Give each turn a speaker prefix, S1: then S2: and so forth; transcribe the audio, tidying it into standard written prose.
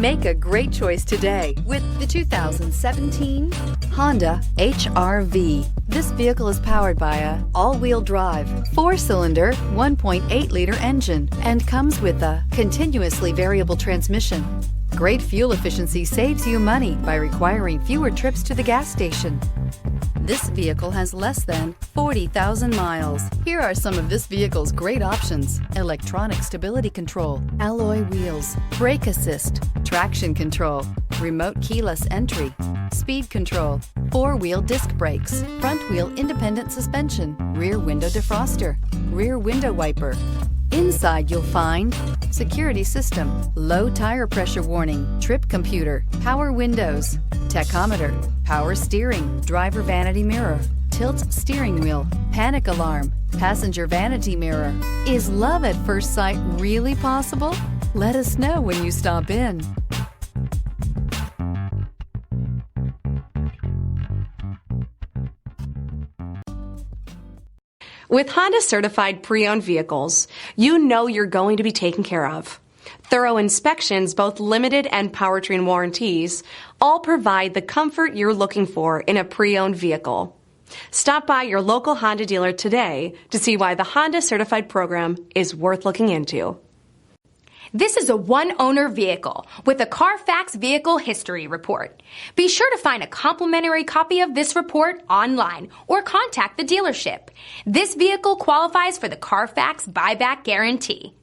S1: Make a great choice today with the 2017 Honda HR-V. This vehicle is powered by a all-wheel drive, 4-cylinder, 1.8-liter engine and comes with a continuously variable transmission. Great fuel efficiency saves you money by requiring fewer trips to the gas station. This vehicle has less than 40,000 miles. Here are some of this vehicle's great options: electronic stability control, alloy wheels, brake assist, traction control, remote keyless entry, speed control, 4-wheel disc brakes, front wheel independent suspension, rear window defroster, rear window wiper. Inside you'll find security system, low tire pressure warning, trip computer, power windows, tachometer, power steering, driver vanity mirror, tilt steering wheel, panic alarm, passenger vanity mirror. Is love at first sight really possible? Let us know when you stop in.
S2: With Honda certified pre-owned vehicles, you know you're going to be taken care of. Thorough inspections, both limited and powertrain warranties, all provide the comfort you're looking for in a pre-owned vehicle. Stop by your local Honda dealer today to see why the Honda certified program is worth looking into.
S3: This is a one-owner vehicle with a Carfax Vehicle History Report. Be sure to find a complimentary copy of this report online or contact the dealership. This vehicle qualifies for the Carfax Buyback Guarantee.